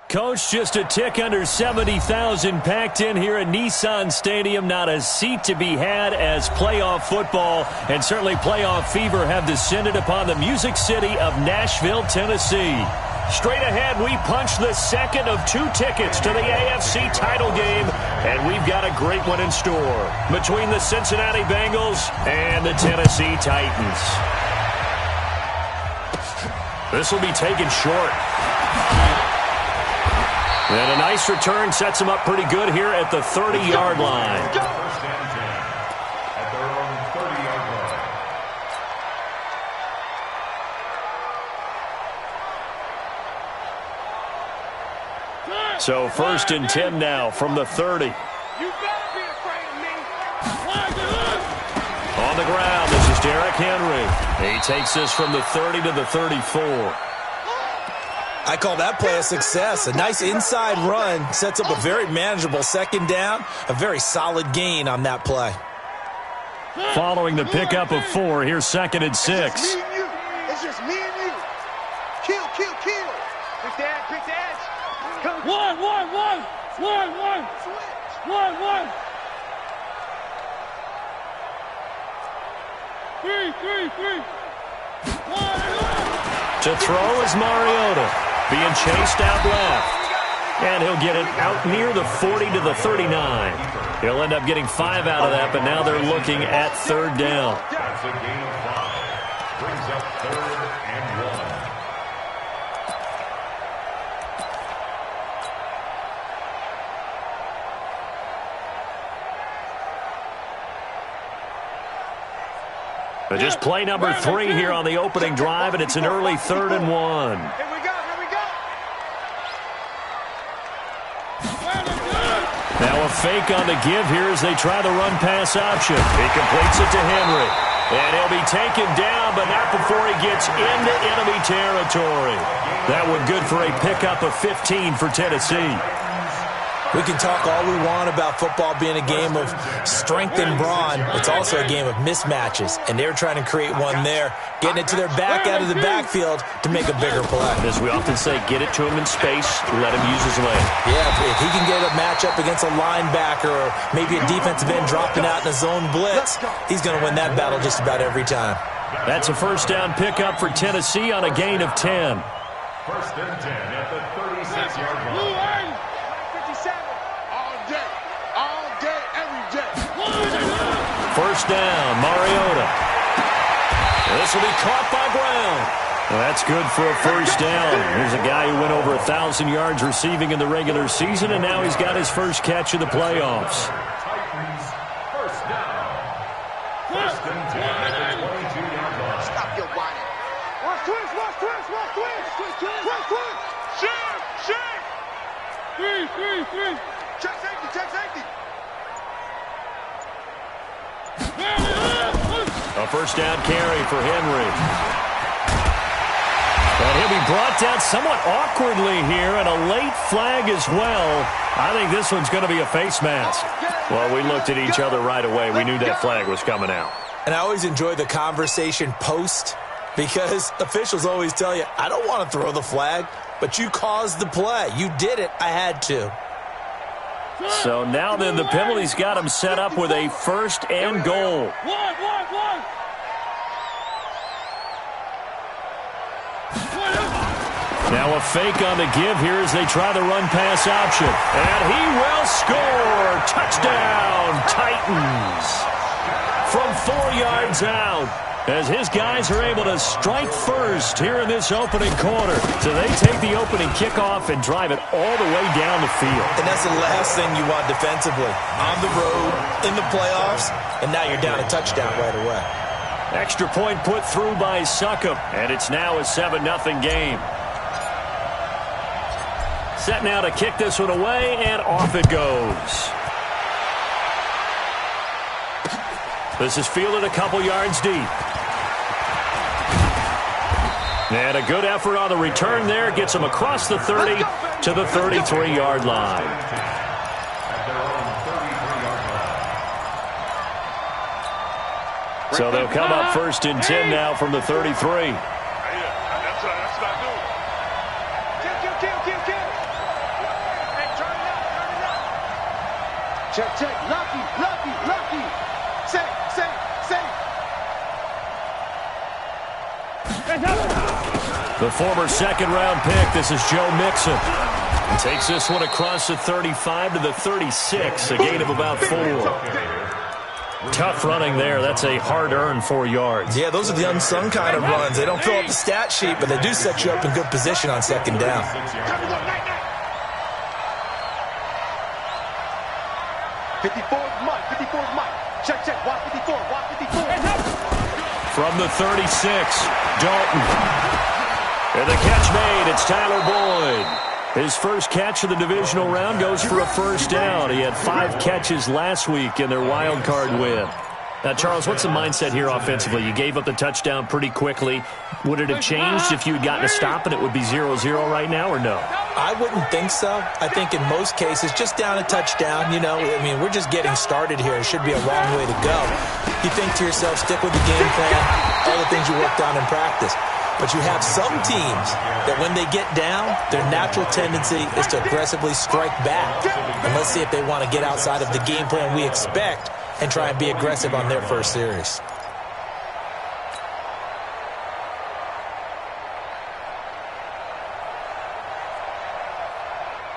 Coach, just a tick under 70,000 packed in here at Nissan Stadium. Not a seat to be had as playoff football and certainly playoff fever have descended upon the Music City of Nashville, Tennessee. Straight ahead, we punch the second of 2 tickets to the AFC title game, and we've got a great one in store between the Cincinnati Bengals and the Tennessee Titans. This will be taken short. And a nice return sets them up pretty good here at the 30-yard line. First and 10 at their own 30-yard line. So first and 10 now from the 30. You better be afraid of me. On the ground, this is Derrick Henry. He takes this from the 30 to the 34. I call that play a success. A nice inside run sets up a very manageable second down. A very solid gain on that play. Following the pickup of 4, here's second and 6. It's just me and you. Kill, kill, kill. Pick the edge, pick the edge. Come. One. Three. To throw is Mariota. Being chased out left. And he'll get it out near the 40 to the 39. He'll end up getting 5 out of that, but now they're looking at third down. That's a gain of 5. Brings up 3rd and 1. But just play number 3 here on the opening drive, and it's an early 3rd and 1. Here we go. Now a fake on the give here as they try the run-pass option. He completes it to Henry. And he'll be taken down, but not before he gets into enemy territory. That one good for a pickup of 15 for Tennessee. We can talk all we want about football being a game of strength and brawn. It's also a game of mismatches, and they're trying to create one there, getting it to their back out of the backfield to make a bigger play. As we often say, get it to him in space, let him use his leg. Yeah, if he can get a matchup against a linebacker or maybe a defensive end dropping out in a zone blitz, he's going to win that battle just about every time. That's a first down pickup for Tennessee on a gain of 10. First and 10 at the 36-yard line. First down, Mariota. This will be caught by Brown. Well, that's good for a first down. Here's a guy who went over 1,000 yards receiving in the regular season, and now he's got his first catch of the playoffs. Titans, first down. First and 10 at the 22-yard line. Stop your whining. Watch twist. Shake. 3. Check safety. A first down carry for Henry. And he'll be brought down somewhat awkwardly here, and a late flag as well. I think this one's going to be a face mask. Well, we looked at each other right away. We knew that flag was coming out. And I always enjoy the conversation post because officials always tell you, I don't want to throw the flag, but you caused the play. You did it. I had to. So now then the penalty's got him set up with a first and goal. One. Now a fake on the give here as they try the run-pass option. And he will score. Touchdown, Titans. From 4 yards out, as his guys are able to strike first here in this opening quarter. So they take the opening kickoff and drive it all the way down the field. And that's the last thing you want defensively. On the road, in the playoffs, and now you're down a touchdown right away. Extra point put through by Succop, and it's now a 7-0 game. Set now to kick this one away, and off it goes. This is fielded a couple yards deep. And a good effort on the return there. Gets him across the 30 to the 33-yard line. So they'll come up first and 10 now from the 33. Check, check. Lucky, lucky, lucky. Safe, safe, safe. The former second-round pick, this is Joe Mixon. He takes this one across the 35 to the 36, a gain of about 4. Tough running there. That's a hard-earned 4 yards. Yeah, those are the unsung kind of runs. They don't fill up the stat sheet, but they do set you up in good position on second down. 54's Mike, 54's Mike. Check, check. Walk 54, walk 54. From the 36, Dalton. And the catch made. It's Tyler Boyd. His first catch of the divisional round goes for a first down. He had 5 catches last week in their wild card win. Now, Charles, what's the mindset here offensively? You gave up the touchdown pretty quickly. Would it have changed if you had gotten a stop and it would be 0-0 right now, or no? I wouldn't think so. I think in most cases, just down a touchdown, you know, I mean, we're just getting started here. It should be a long way to go. You think to yourself, stick with the game plan, all the things you worked on in practice. But you have some teams that when they get down, their natural tendency is to aggressively strike back. And let's see if they want to get outside of the game plan we expect and try and be aggressive on their first series.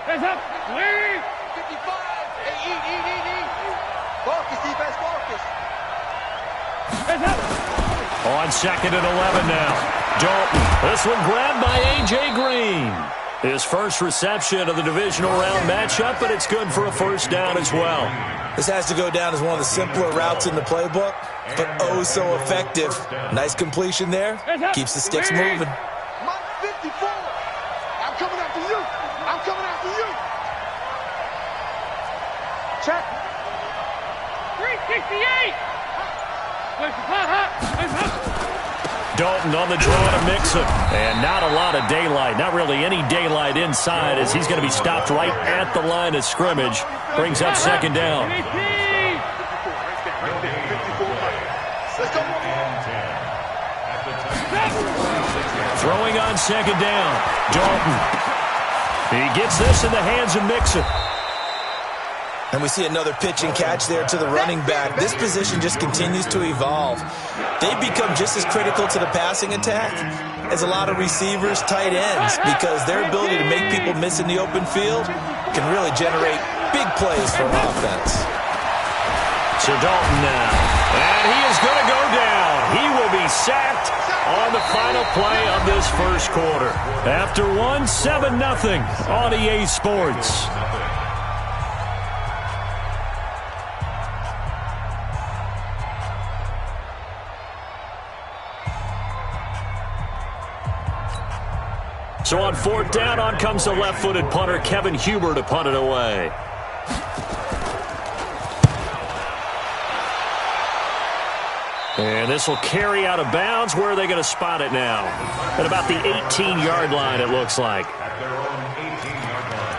Hands up. 55. Hey, eat. Focus, defense, focus. Hands up. On second and 11 now. Dalton. This one grabbed by A.J. Green. His first reception of the divisional round matchup, but it's good for a first down as well. This has to go down as one of the simpler routes in the playbook, but oh so effective. Nice completion there. Keeps the sticks moving. Mike 54. I'm coming after you. I'm coming after you. Check. 368. Dalton on the draw to Mixon. And not a lot of daylight. Not really any daylight inside as he's going to be stopped right at the line of scrimmage. Brings up second down. Throwing on second down. Dalton. He gets this in the hands of Mixon. And we see another pitch and catch there to the running back. This position just continues to evolve. They become just as critical to the passing attack as a lot of receivers, tight ends, because their ability to make people miss in the open field can really generate big plays for offense. So Dalton now. And he is going to go down. He will be sacked on the final play of this first quarter. After 7-0 on EA Sports. So on fourth down, on comes the left-footed punter, Kevin Huber, to punt it away. And this will carry out of bounds. Where are they going to spot it now? At about the 18-yard line, it looks like. At their own 18-yard line.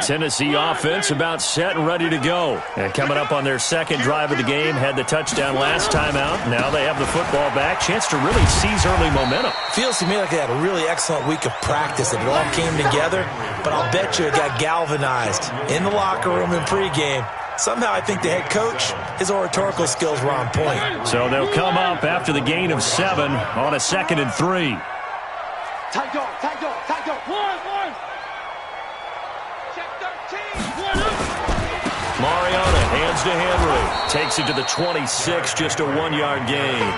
Tennessee offense about set and ready to go. And coming up on their second drive of the game, had the touchdown last time out. Now they have the football back. Chance to really seize early momentum. Feels to me like they had a really excellent week of practice. It all came together, but I'll bet you it got galvanized in the locker room in pregame. Somehow I think the head coach, his oratorical skills were on point. So they'll come up after the gain of 7 on a 2nd and 3. Tight dog, tight dog, tight dog. One. Check 13. Mariota hands to Henry. Takes it to the 26, just a 1-yard gain.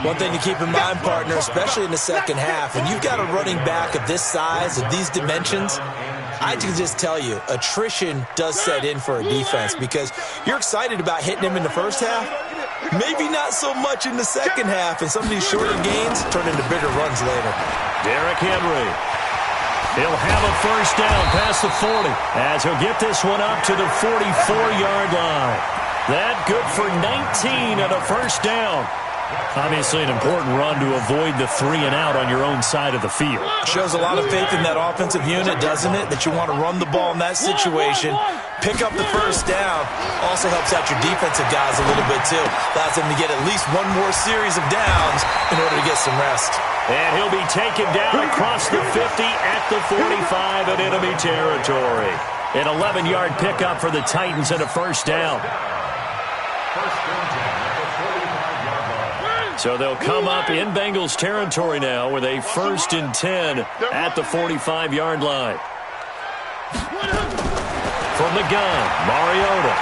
One thing to keep in mind, partner, especially in the second half, when you've got a running back of this size, of these dimensions, I can just tell you, attrition does set in for a defense because you're excited about hitting him in the first half, maybe not so much in the second half, and some of these shorter gains turn into bigger runs later. Derrick Henry. He'll have a first down past the 40 as he'll get this one up to the 44-yard line. That good for 19 and a first down. Obviously an important run to avoid the 3 and out on your own side of the field. Shows a lot of faith in that offensive unit, doesn't it? That you want to run the ball in that situation. Pick up the first down. Also helps out your defensive guys a little bit too. Allows them to get at least one more series of downs in order to get some rest. And he'll be taken down across the 50 at the 45 in enemy territory. An 11-yard pickup for the Titans and a first down. So they'll come up in Bengals territory now with a 1st and 10 at the 45-yard line. From the gun, Mariota.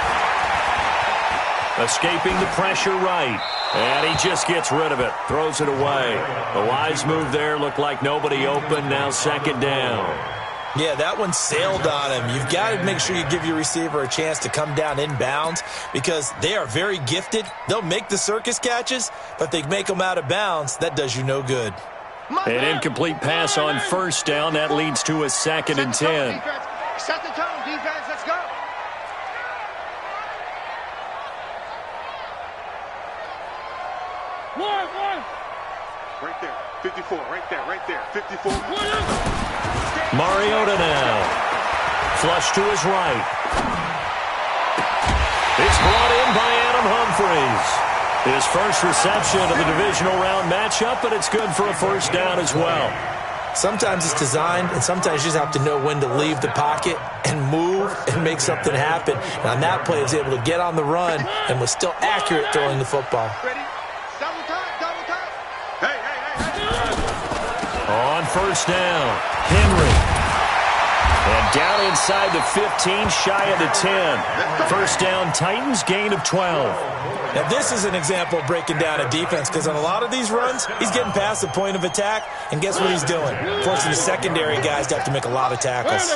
Escaping the pressure right. And he just gets rid of it. Throws it away. A wise move there. Looked like nobody open. Now 2nd down. Yeah, that one sailed on him. You've got to make sure you give your receiver a chance to come down inbounds because they are very gifted. They'll make the circus catches, but if they make them out of bounds, that does you no good. An incomplete pass on 1st down. That leads to a 2nd and 10. Set the tone, defense. Let's go. Right there. 54. Right there. 54. Mariota now. Flush to his right. It's brought in by Adam Humphries. His first reception of the divisional round matchup, but it's good for a first down as well. Sometimes it's designed, and sometimes you just have to know when to leave the pocket and move and make something happen. And on that play, he was able to get on the run and was still accurate throwing the football. Ready? Double time. Hey. On 1st down, Henry. And down inside the 15, shy of the 10. First down, Titans, gain of 12. Now, this is an example of breaking down a defense because on a lot of these runs, he's getting past the point of attack, and guess what he's doing? Forcing the secondary guys to have to make a lot of tackles.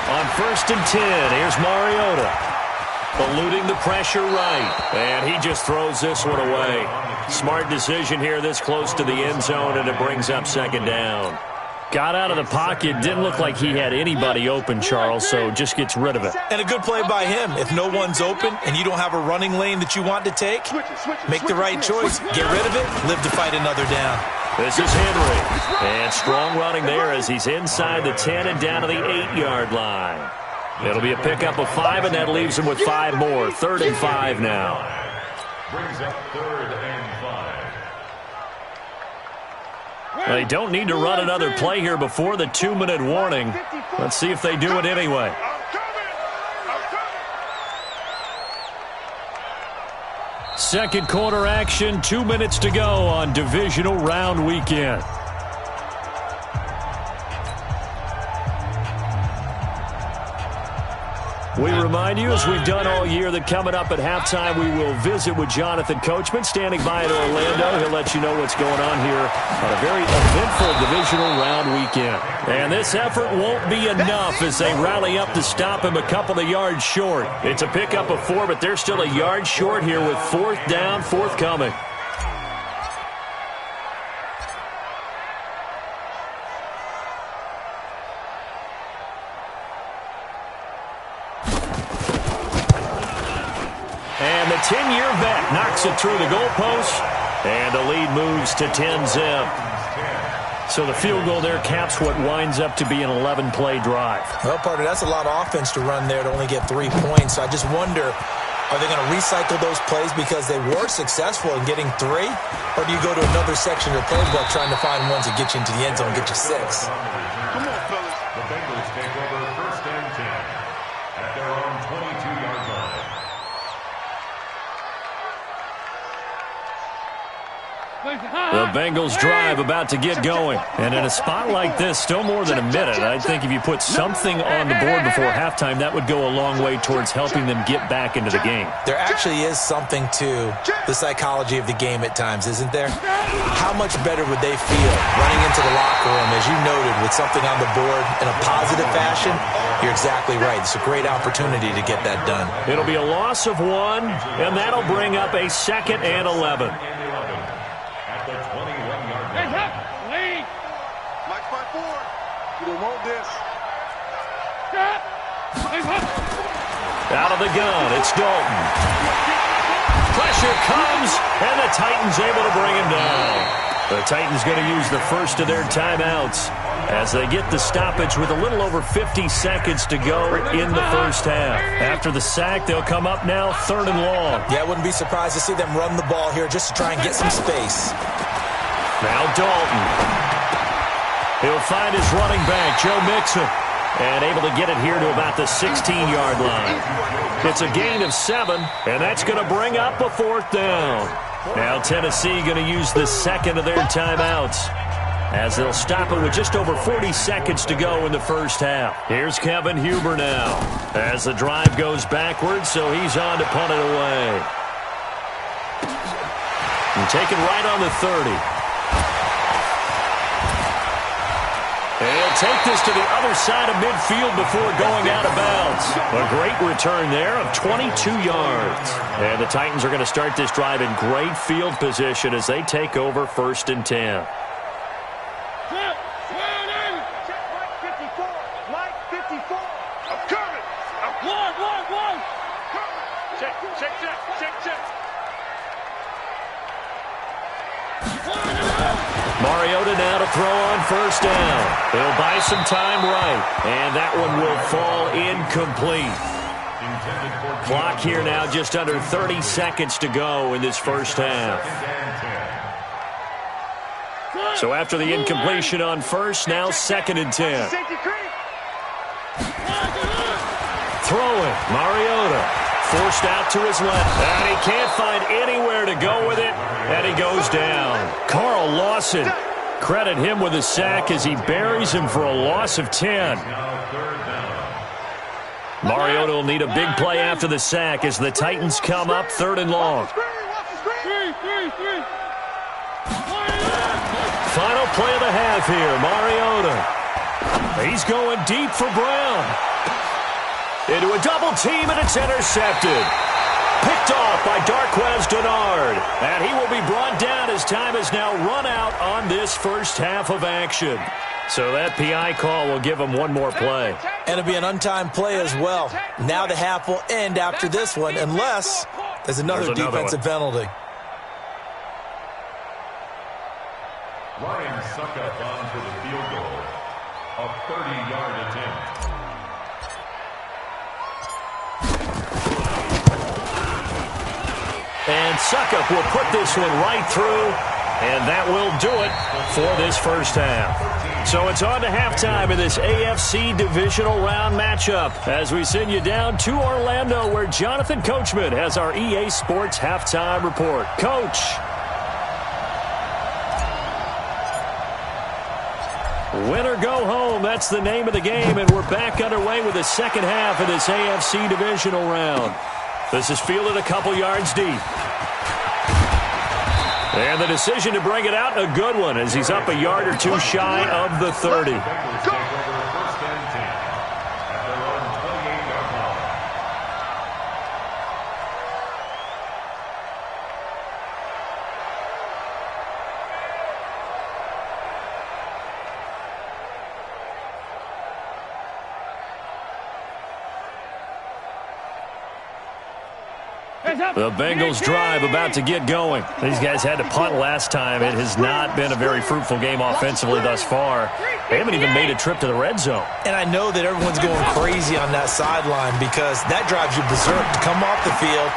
On 1st and 10, here's Mariota. Eluding the pressure right. And he just throws this one away. Smart decision here this close to the end zone, and it brings up 2nd down. Got out of the pocket. Didn't look like he had anybody open, Charles, so just gets rid of it. And a good play by him. If no one's open and you don't have a running lane that you want to take, make the right choice. Get rid of it. Live to fight another down. This is Henry. And strong running there as he's inside the 10 and down to the 8-yard line. It'll be a pickup of 5, and that leaves him with 5 more. 3rd and 5 now. Brings up 3rd and 5. They don't need to run another play here before the 2-minute warning. Let's see if they do it anyway. Second quarter action, 2 minutes to go on divisional round weekend. We remind you, as we've done all year, that coming up at halftime, we will visit with Jonathan Coachman, standing by in Orlando. He'll let you know what's going on here on a very eventful divisional round weekend. And this effort won't be enough as they rally up to stop him a couple of yards short. It's a pickup of 4, but they're still a yard short here with 4th down forthcoming. And the 10-year vet knocks it through the goalpost, and the lead moves to 10-zip. So the field goal there caps what winds up to be an 11-play drive. Well, partner, that's a lot of offense to run there to only get 3 points. So I just wonder, are they going to recycle those plays because they were successful in getting 3? Or do you go to another section of the playbook trying to find ones that get you into the end zone and get you 6? Come on, fellas. The Bengals take over 1st and 10 at their own 22-yard line. The Bengals drive about to get going. And in a spot like this, still more than a minute, I think if you put something on the board before halftime, that would go a long way towards helping them get back into the game. There actually is something to the psychology of the game at times, isn't there? How much better would they feel running into the locker room, as you noted, with something on the board in a positive fashion? You're exactly right. It's a great opportunity to get that done. It'll be a loss of 1, and that'll bring up a 2nd and 11. At the 21-yard line. Mike 5-4. You don't want this. Out of the gun, it's Dalton. Pressure comes, and the Titans able to bring him down. The Titans going to use the first of their timeouts as they get the stoppage with a little over 50 seconds to go in the first half. After the sack, they'll come up now 3rd and long. Yeah, I wouldn't be surprised to see them run the ball here just to try and get some space. Now Dalton. He'll find his running back, Joe Mixon, and able to get it here to about the 16-yard line. It's a gain of 7, and that's going to bring up a 4th down. Now Tennessee going to use the second of their timeouts as they'll stop it with just over 40 seconds to go in the first half. Here's Kevin Huber now as the drive goes backwards, so he's on to punt it away. And taken right on the 30. And he'll take this to the other side of midfield before going out of bounds. A great return there of 22 yards. And the Titans are going to start this drive in great field position as they take over 1st and 10. Mariota now to throw on 1st down. He'll buy some time right, and that one will fall incomplete. Clock here now just under 30 seconds to go in this first half. So after the incompletion on 1st, now 2nd and 10. Throwing, Mariota. Forced out to his left, and he can't find anywhere to go with it, and he goes down. Carl Lawson, credit him with a sack as he buries him for a loss of 10. Mariota will need a big play after the sack as the Titans come up 3rd and long. Final play of the half here, Mariota. He's going deep for Brown. Into a double team, and it's intercepted. Picked off by Darqueze Dennard. And he will be brought down as time is now run out on this first half of action. So that PI call will give him one more play. And it'll be an untimed play as well. Now the half will end after this one unless there's another defensive penalty. Ryan Succop on for the field goal. A 30-yard attempt. And Succop will put this one right through, and that will do it for this first half. So it's on to halftime in this AFC divisional round matchup as we send you down to Orlando where Jonathan Coachman has our EA Sports halftime report. Coach. Win or go home, that's the name of the game, and we're back underway with the second half of this AFC divisional round. This is fielded a couple yards deep. And the decision to bring it out, a good one, as he's up a yard or two shy of the 30. The Bengals drive about to get going. These guys had to punt last time. It has not been a very fruitful game offensively thus far. They haven't even made a trip to the red zone. And I know that everyone's going crazy on that sideline because that drives you berserk to come off the field,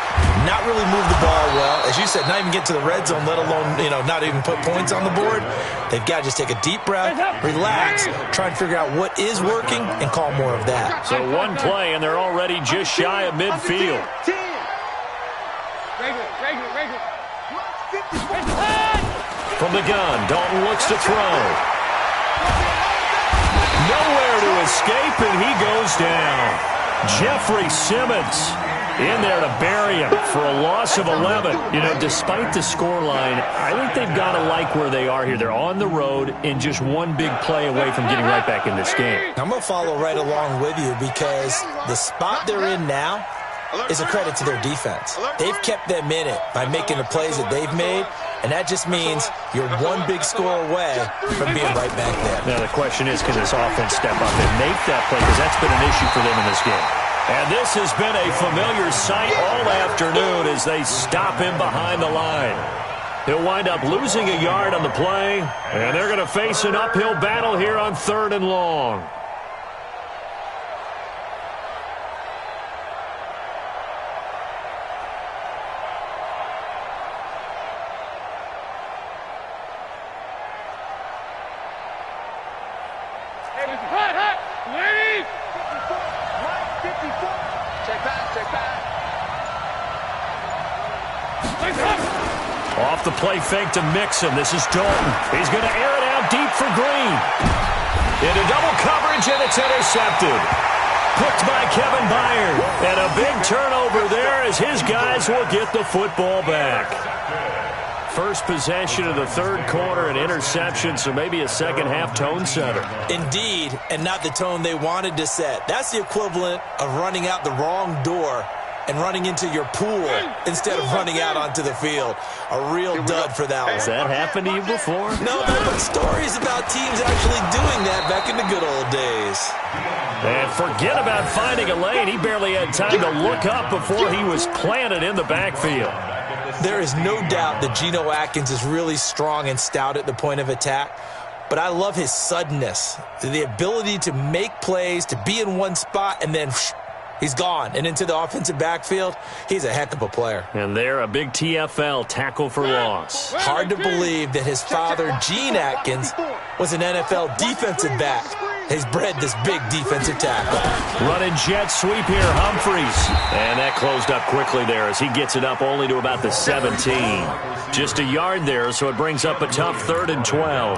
not really move the ball well. As you said, not even get to the red zone, let alone, not even put points on the board. They've got to just take a deep breath, relax, try and figure out what is working and call more of that. So one play, and they're already just shy of midfield. From the gun, Dalton looks to throw. Nowhere to escape, and he goes down. Jeffrey Simmons in there to bury him for a loss of 11. Despite the scoreline, I think they've got to like where they are here. They're on the road and just one big play away from getting right back in this game. I'm going to follow right along with you because the spot they're in now is a credit to their defense. They've kept them in it by making the plays that they've made, and that just means you're one big score away from being right back there. Now the question is, can this offense step up and make that play? Because that's been an issue for them in this game. And this has been a familiar sight all afternoon as they stop him behind the line. He'll wind up losing a yard on the play, and they're going to face an uphill battle here on 3rd and long. Off the play fake to Mixon. This is Dalton. He's going to air it out deep for Green. Into double coverage, and it's intercepted. Picked by Kevin Byard. And a big turnover there as his guys will get the football back. First possession of the 3rd quarter, an interception, so maybe a second-half tone setter. Indeed, and not the tone they wanted to set. That's the equivalent of running out the wrong door and running into your pool instead of running out onto the field. A real dud for that one. Has that happened to you before? No, but stories about teams actually doing that back in the good old days. And forget about finding a lane. He barely had time to look up before he was planted in the backfield. There is no doubt that Geno Atkins is really strong and stout at the point of attack, but I love his suddenness, the ability to make plays, to be in one spot, and then he's gone and into the offensive backfield. He's a heck of a player. And there, a big TFL, tackle for loss. Hard to believe that his father, Gene Atkins, was an NFL defensive back. He's bred this big defensive tackle. Running jet sweep here, Humphries. And that closed up quickly there as he gets it up only to about the 17. Just a yard there, so it brings up a tough 3rd and 12.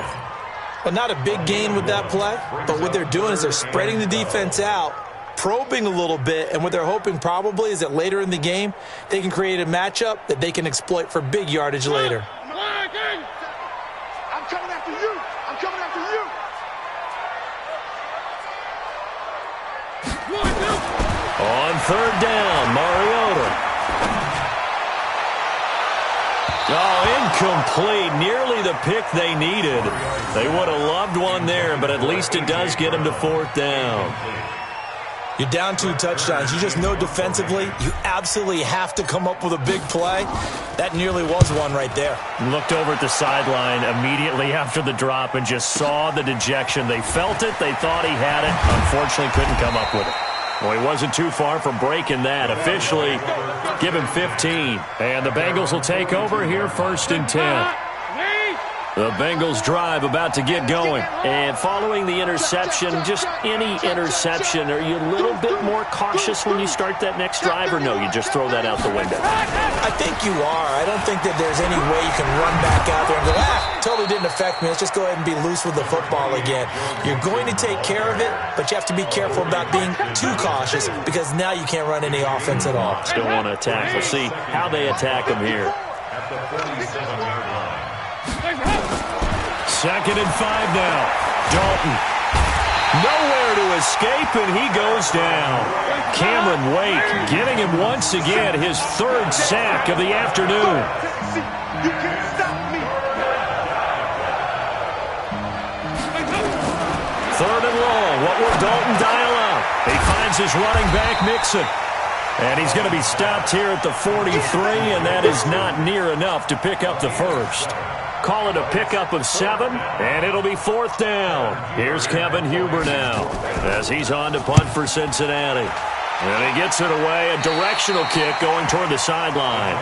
Well, not a big gain with that play, but what they're doing is they're spreading the defense out, probing a little bit, and what they're hoping probably is that later in the game, they can create a matchup that they can exploit for big yardage later. I'm coming after you. I'm coming after you. On 3rd down, Mariota. Oh, incomplete. Nearly the pick they needed. They would have loved one there, but at least it does get them to 4th down. You're down 2 touchdowns. You just know defensively you absolutely have to come up with a big play. That nearly was one right there. Looked over at the sideline immediately after the drop and just saw the dejection. They felt it. They thought he had it. Unfortunately, couldn't come up with it. Well, he wasn't too far from breaking that. Officially, give him 15. And the Bengals will take over here 1st and 10. The Bengals drive about to get going. And following the interception, just any interception, are you a little bit more cautious when you start that next drive, or no, you just throw that out the window? I think you are. I don't think that there's any way you can run back out there and go, totally didn't affect me. Let's just go ahead and be loose with the football again. You're going to take care of it, but you have to be careful about being too cautious because now you can't run any offense at all. Still want to attack. We'll see how they attack him here. At the 47-yard line. 2nd and 5 now. Dalton. Nowhere to escape, and he goes down. Cameron Wake getting him once again his 3rd sack of the afternoon. You can't stop me. 3rd and long. What will Dalton dial up? He finds his running back, Mixon. And he's going to be stopped here at the 43, and that is not near enough to pick up the first. Call it a pickup of 7, and it'll be 4th down. Here's Kevin Huber now as he's on to punt for Cincinnati. And he gets it away, a directional kick going toward the sideline.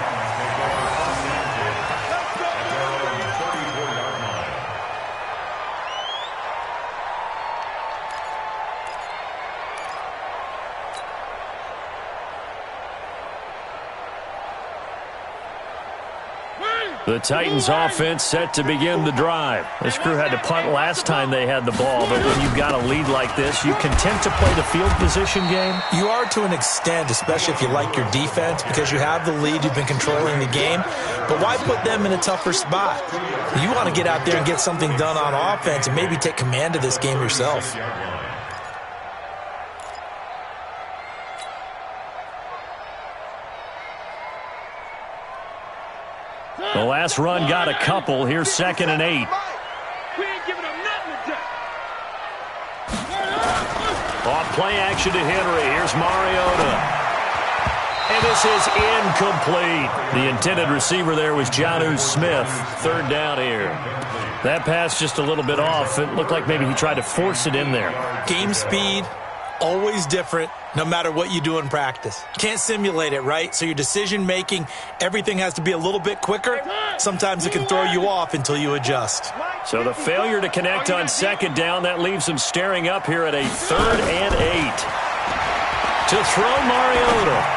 The Titans offense set to begin the drive. This crew had to punt last time they had the ball, but when you've got a lead like this, you content to play the field position game? You are to an extent, especially if you like your defense, because you have the lead, you've been controlling the game. But why put them in a tougher spot? You want to get out there and get something done on offense and maybe take command of this game yourself. The last run got a couple. Here's 2nd and 8. We ain't giving them nothing today. Off play action to Henry. Here's Mariota. And this is incomplete. The intended receiver there was Jonnu Smith. Third down here. That pass just a little bit off. It looked like maybe he tried to force it in there. Game speed, always different, no matter what you do in practice. Can't simulate it, right? So your decision-making, everything has to be a little bit quicker. Sometimes it can throw you off until you adjust. So the failure to connect on second down, that leaves him staring up here at a 3rd and 8. To throw Mariota.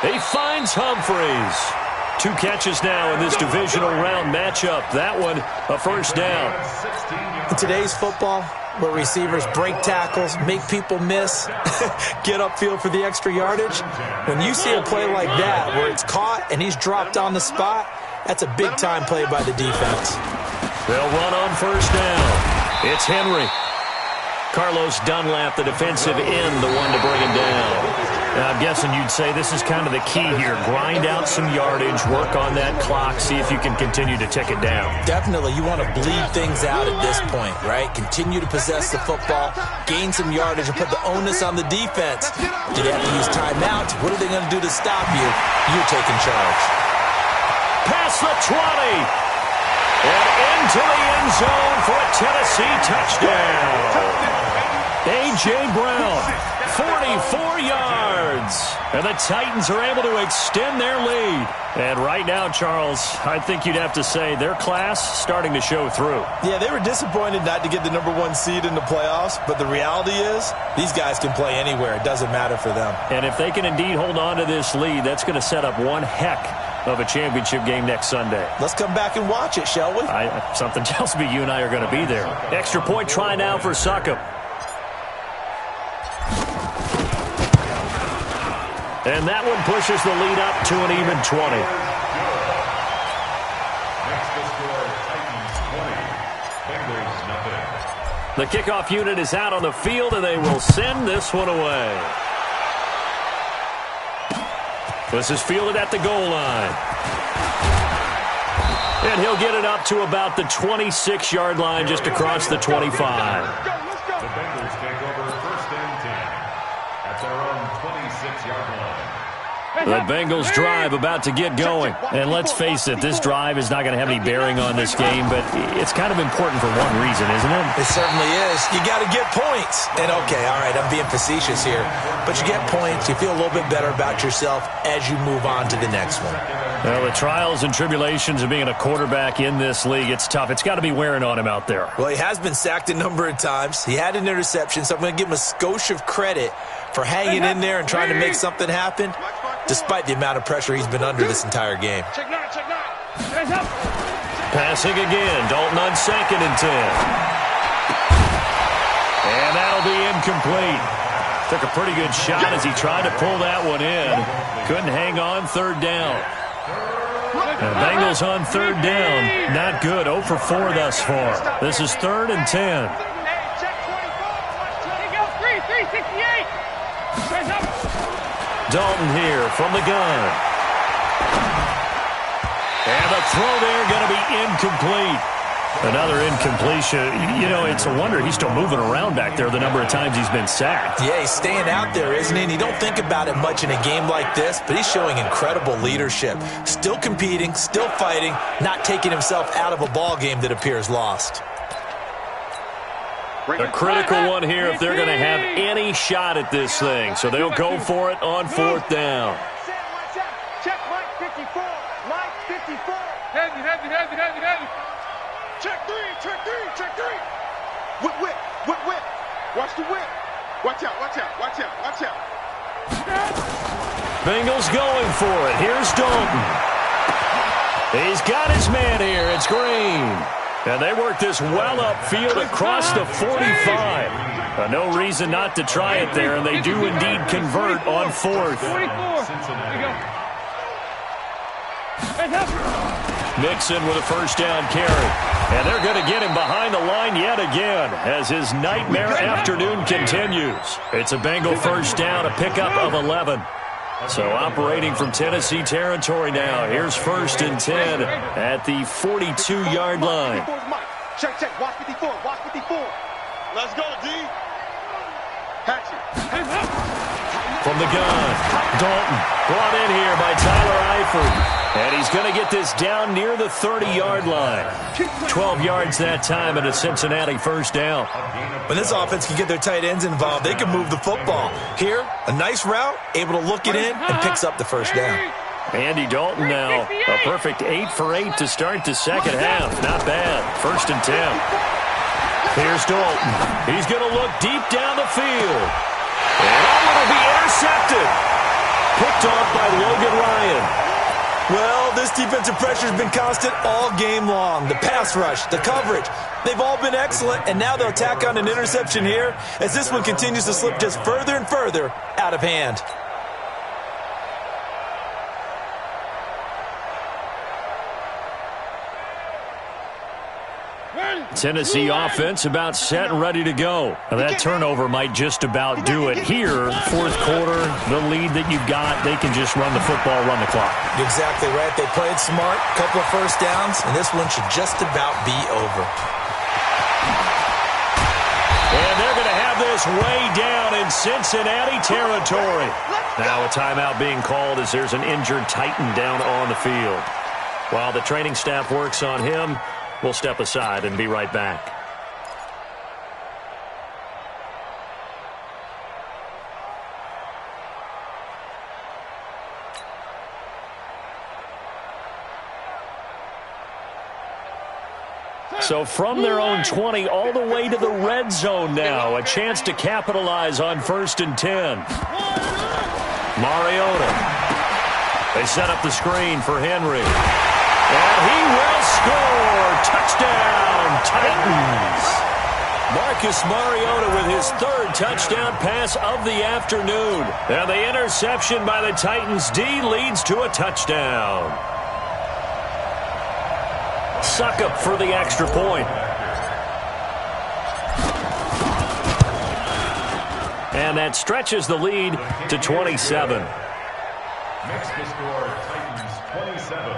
He finds Humphreys. 2 catches now in this divisional round matchup. That one, a first down. In today's football, where receivers break tackles, make people miss, get upfield for the extra yardage, when you see a play like that where it's caught and he's dropped on the spot, that's a big-time play by the defense. They'll run on first down. It's Henry. Carlos Dunlap, the defensive end, the one to bring him down. Now, I'm guessing you'd say this is kind of the key here. Grind out some yardage, work on that clock, see if you can continue to tick it down. Definitely. You want to bleed things out at this point, right? Continue to possess the football, gain some yardage, and put the onus on the defense. Do they have to use timeouts? What are they going to do to stop you? You're taking charge. Past the 20. And into the end zone for a Tennessee touchdown. A.J. Brown, 44 yards. And the Titans are able to extend their lead. And right now, Charles, I think you'd have to say their class starting to show through. Yeah, they were disappointed not to get the #1 seed in the playoffs, but the reality is these guys can play anywhere. It doesn't matter for them. And if they can indeed hold on to this lead, that's going to set up one heck of a championship game next Sunday. Let's come back and watch it, shall we? Something tells me you and I are going to be there. Extra point try now for Succop. And that one pushes the lead up to an even 20. Next to score, Titans 20, Bengals nothing. The kickoff unit is out on the field, and they will send this one away. This is fielded at the goal line. And he'll get it up to about the 26-yard line, just across the 25. The Bengals take over 1st and 10 at their own 26-yard line. The Bengals drive about to get going. And let's face it, this drive is not going to have any bearing on this game, but it's kind of important for one reason, isn't it? It certainly is. You got to get points. And okay, all right, I'm being facetious here, but you get points, you feel a little bit better about yourself as you move on to the next one. Well, the trials and tribulations of being a quarterback in this league, it's tough. It's got to be wearing on him out there. Well, he has been sacked a number of times. He had an interception, so I'm going to give him a skosh of credit for hanging in there and trying to make something happen, despite the amount of pressure he's been under this entire game. Passing again. Dalton on 2nd and 10. And that'll be incomplete. Took a pretty good shot as he tried to pull that one in. Couldn't hang on 3rd down. And Bengals on 3rd down. Not good. 0 for 4 thus far. This is 3rd and 10. Dalton here from the gun. And the throw there going to be incomplete. Another incompletion. You know, it's a wonder he's still moving around back there the number of times he's been sacked. Yeah, he's staying out there, isn't he? And you don't think about it much in a game like this, but he's showing incredible leadership. Still competing, still fighting, not taking himself out of a ball game that appears lost. A critical one here if they're going to have any shot at this thing. So they'll go for it on 4th down. Check Mike 54. Mike 54. Heavy. Check 3. Whip. Watch the whip. Watch out. Bengals going for it. Here's Dalton. He's got his man here. It's Green. And they work this well upfield across the 45. No reason not to try it there, and they do indeed convert on 4th. Mixon with a first down carry. And they're going to get him behind the line yet again as his nightmare afternoon continues. It's a Bengal first down, a pickup of 11. So operating from Tennessee territory now. Here's 1st and 10 at the 42-yard line. Check. Watch 54. Let's go, D. Patch it. From the gun, Dalton brought in here by Tyler Eifert. And he's going to get this down near the 30-yard line. 12 yards that time and a Cincinnati first down. When this offense can get their tight ends involved, they can move the football. Here, a nice route, able to look it in, and picks up the first down. Andy Dalton now, a perfect 8 for 8 to start the second half. Not bad. 1st and 10. Here's Dalton. He's going to look deep down the field. And it'll be intercepted. Picked off by Logan Ryan. Well, this defensive pressure has been constant all game long. The pass rush, the coverage, they've all been excellent, and now they'll tack on an interception here as this one continues to slip just further and further out of hand. Tennessee offense about set and ready to go. Now that turnover might just about do it. Here, 4th quarter, the lead that you've got, they can just run the football, run the clock. Exactly right. They played smart, couple of first downs, and this one should just about be over. And they're going to have this way down in Cincinnati territory. Now a timeout being called as there's an injured Titan down on the field. While the training staff works on him, we'll step aside and be right back. So from their own 20 all the way to the red zone now. A chance to capitalize on 1st and 10. Mariota. They set up the screen for Henry. And he will score. Touchdown, Titans. Marcus Mariota with his 3rd touchdown pass of the afternoon. And the interception by the Titans D leads to a touchdown. Succop for the extra point. And that stretches the lead to 27. Makes the score Titans 27.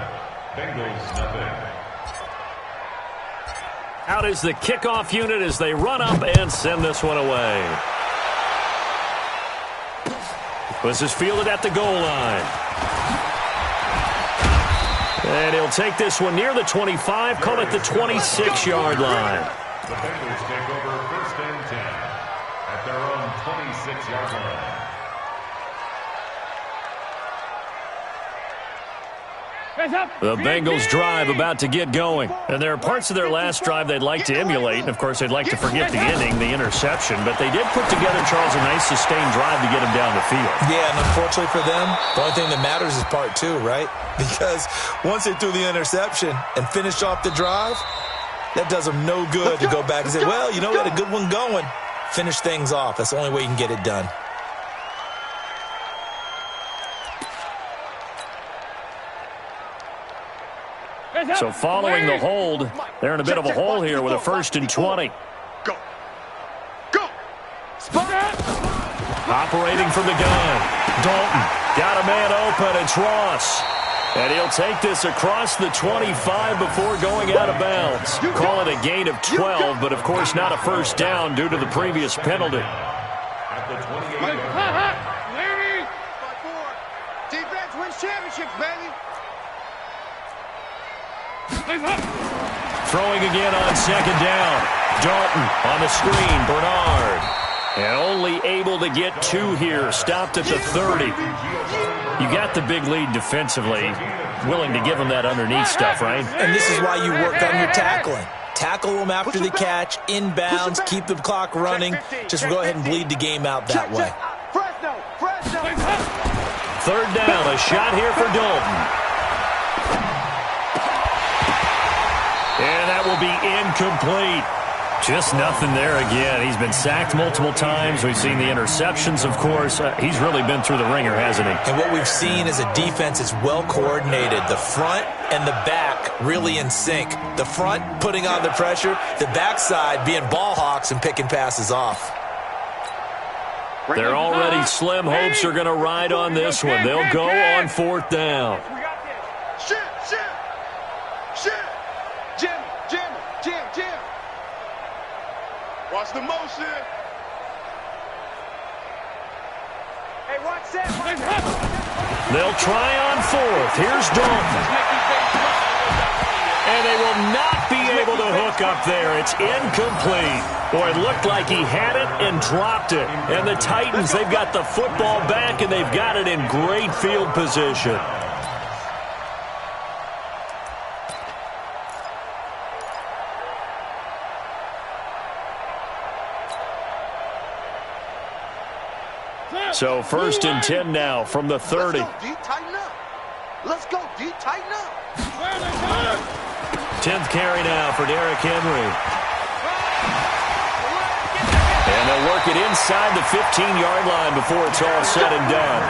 Bengals nothing. Out is the kickoff unit as they run up and send this one away. This is fielded at the goal line. And he'll take this one near the 25, call it the 26-yard line. The Bengals take over 1st and 10 at their own 26-yard line. The Bengals drive about to get going. And there are parts of their last drive they'd like to emulate. And, of course, they'd like to forget the ending, the interception. But they did put together, Charles, a nice sustained drive to get them down the field. Yeah, and unfortunately for them, the only thing that matters is part 2, right? Because once they threw the interception and finished off the drive, that does them no good to go back and say, well, you know, we had a good one going. Finish things off. That's the only way you can get it done. So following the hold, they're in a bit of a hole here with a 1st and 20. Go. Go. Operating from the gun. Dalton got a man open. It's Ross. And he'll take this across the 25 before going out of bounds. Call it a gain of 12, but of course not a first down due to the previous penalty. At the 28-yard line. Defense wins championships, baby. Throwing again on 2nd down. Dalton on the screen. Bernard. And only able to get 2 here. Stopped at the 30. You got the big lead defensively. Willing to give them that underneath stuff, right? And this is why you work on your tackling. Tackle them after the catch, inbounds, keep the clock running. Just go ahead and bleed the game out that way. 3rd down. A shot here for Dalton. And that will be incomplete. Just nothing there again. He's been sacked multiple times. We've seen the interceptions, of course. He's really been through the ringer, hasn't he? And what we've seen is a defense that's well coordinated. The front and the back really in sync. The front putting on the pressure. The backside being ball hawks and picking passes off. They're already slim hopes are going to ride on this one. They'll go on 4th down. Watch the motion. They'll try on fourth. Here's Dalton. And they will not be able to hook up there. It's incomplete. Boy, it looked like he had it and dropped it. And the Titans, they've got the football back, and they've got it in great field position. So 1st and 10 now from the 30. Let's go, D. Tighten up. Let's go, D. Tighten up. 10th carry now for Derrick Henry. And they'll work it inside the 15-yard line before it's all said and done.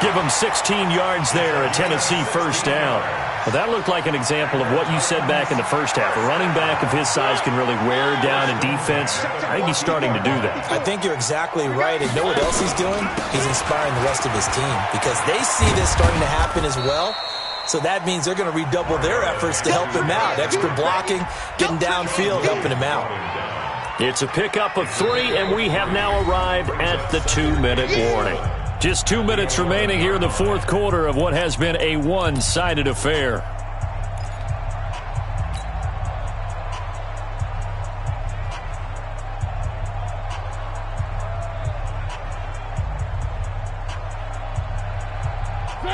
Give them 16 yards there, a Tennessee first down. Well, that looked like an example of what you said back in the first half. A running back of his size can really wear down a defense. I think he's starting to do that. I think you're exactly right. And know what else he's doing? He's inspiring the rest of his team because they see this starting to happen as well. So that means they're going to redouble their efforts to help him out. Extra blocking, getting downfield, helping him out. It's a pickup of 3, and we have now arrived at the 2-minute warning. Just 2 minutes remaining here in the fourth quarter of what has been a one-sided affair.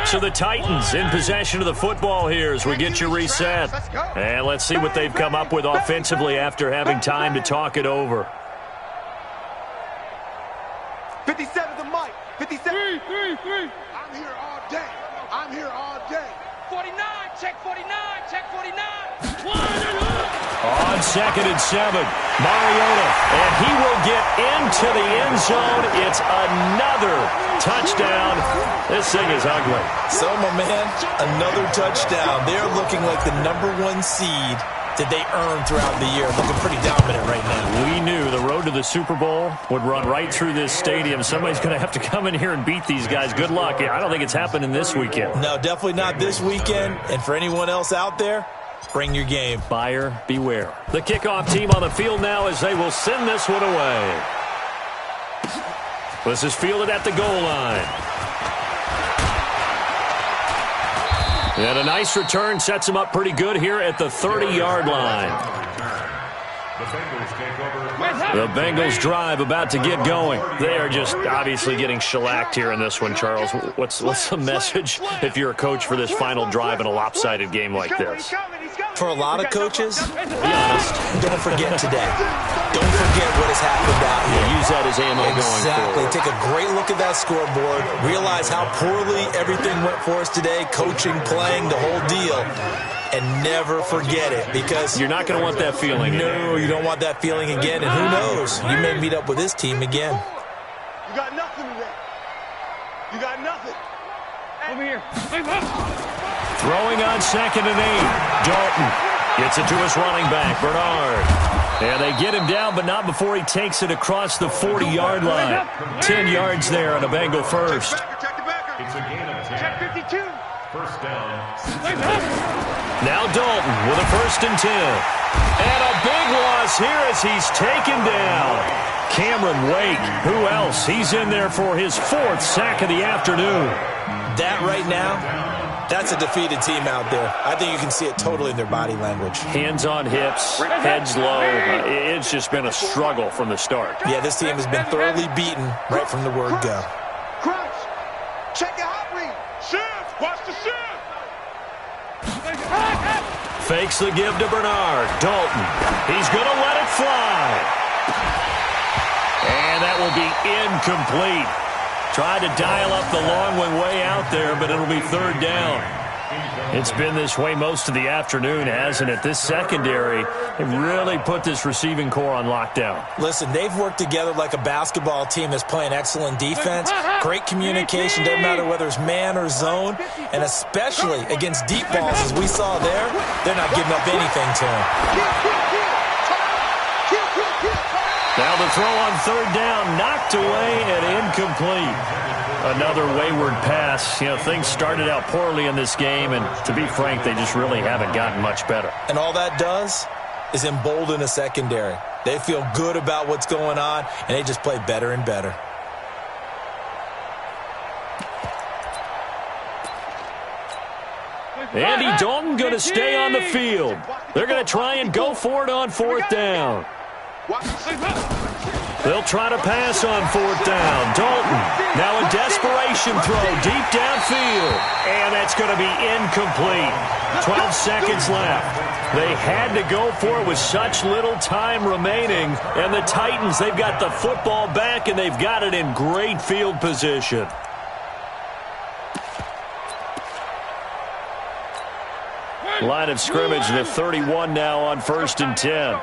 So the Titans in possession of the football here as we get you reset. And let's see what they've come up with offensively after having time to talk it over. 57 to Mike. 57. 3. I'm here all day. I'm here all day. 49. Check 49. Check 49. On 2nd and 7, Mariota, and he will get into the end zone. It's another touchdown. This thing is ugly. So, my man, another touchdown. They're looking like the #1 seed that they earned throughout the year. Looking pretty dominant right now. We knew the road to the Super Bowl would run right through this stadium. Somebody's going to have to come in here and beat these guys. Good luck. I don't think it's happening this weekend. No, definitely not this weekend. And for anyone else out there, bring your game. Buyer beware. The kickoff team on the field now as they will send this one away. This is fielded at the goal line. And a nice return sets him up pretty good here at the 30-yard line. The Bengals drive about to get going. They are just obviously getting shellacked here in this one, Charles. What's the message if you're a coach for this final drive in a lopsided game like this? For a lot of coaches, be honest, don't forget today. Don't forget what has happened out here. Use that as ammo going forward. Take a great look at that scoreboard. Realize how poorly everything went for us today, coaching, playing, the whole deal. And never forget it because you're not going to want that feeling. No, you don't want that feeling again. And who knows? You may meet up with this team again. You got nothing today. You got nothing. Over here. Throwing on 2nd and 8. Dalton gets it to his running back, Bernard. And they get him down, but not before he takes it across the 40-yard line. 10 yards there on a Bengal first. It's a gain of 10. Check 52. First down. Now Dalton with a 1st and 10. And a big loss here as he's taken down. Cameron Wake, who else? He's in there for his 4th sack of the afternoon. That right now, that's a defeated team out there. I think you can see it totally in their body language. Hands on hips, heads low. It's just been a struggle from the start. Yeah, this team has been thoroughly beaten right from the word go. Crunch. Check your hot read. Shift. Watch the shift. Fakes the give to Bernard. Dalton. He's going to let it fly. And that will be incomplete. Tried to dial up the long one way out there, but it'll be 3rd down. It's been this way most of the afternoon, hasn't it? This secondary, they've really put this receiving core on lockdown. Listen, they've worked together like a basketball team that's playing excellent defense. Great communication, doesn't matter whether it's man or zone. And especially against deep balls, as we saw there, they're not giving up anything to them. Now the throw on 3rd down, knocked away and incomplete. Another wayward pass. You know, things started out poorly in this game, and to be frank, they just really haven't gotten much better. And all that does is embolden a secondary. They feel good about what's going on, and they just play better and better. Andy Dalton going to stay on the field. They're going to try and go for it on 4th down. They'll try to pass on 4th down. Dalton now a desperation throw deep downfield. And that's going to be incomplete. 12 seconds left. They had to go for it with such little time remaining. And the Titans, they've got the football back, and they've got it in great field position. Line of scrimmage to 31 now on 1st and 10.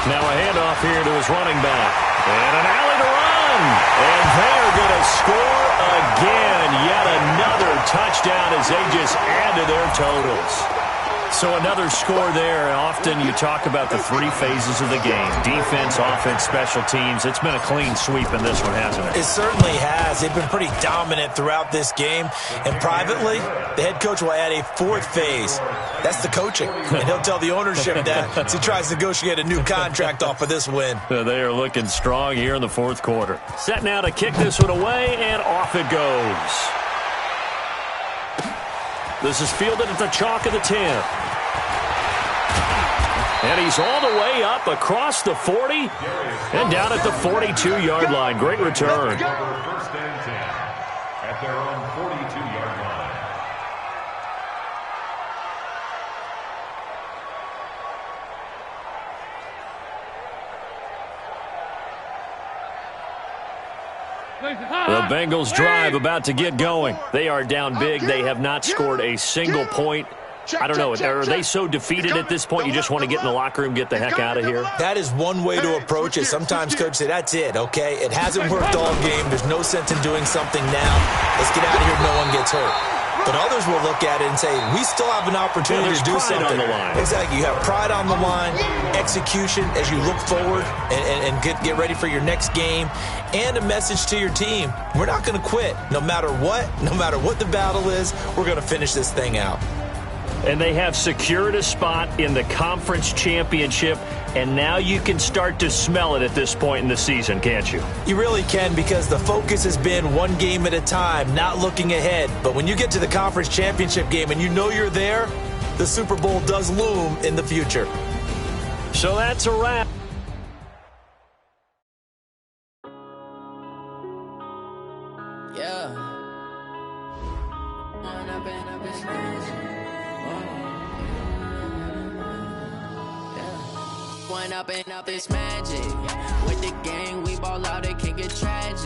Now a handoff here to his running back. And an alley to run. And they're going to score again. Yet another touchdown as they just add to their totals. So another score there. And often you talk about the 3 phases of the game. Defense, offense, special teams. It's been a clean sweep in this one, hasn't it? It certainly has. They've been pretty dominant throughout this game. And privately, the head coach will add a 4th phase. That's the coaching. And he'll tell the ownership that as he tries to negotiate a new contract off of this win. They are looking strong here in the 4th quarter. Set now to kick this one away, and off it goes. This is fielded at the chalk of the 10. And he's all the way up across the 40 and down at the 42-yard line. Great return. 1st and 10 at their own 42-yard line. The Bengals drive about to get going. They are down big. They have not scored a single point. I don't know. Are they so defeated at this point you just want to get in the locker room, get the heck out of here? That is one way to approach it. Sometimes coaches say, that's it, okay? It hasn't worked all game. There's no sense in doing something now. Let's get out of here. No one gets hurt. But others will look at it and say, we still have an opportunity to do something. On the line. Exactly. You have pride on the line, execution as you look forward and get ready for your next game, and a message to your team. We're not going to quit. No matter what the battle is, we're going to finish this thing out. And they have secured a spot in the conference championship, and now you can start to smell it at this point in the season, can't you? You really can, because the focus has been one game at a time, not looking ahead. But when you get to the conference championship game and you know you're there, the Super Bowl does loom in the future. So that's a wrap. Yeah. Up and up, it's magic. With the gang, we ball out, it can get tragic.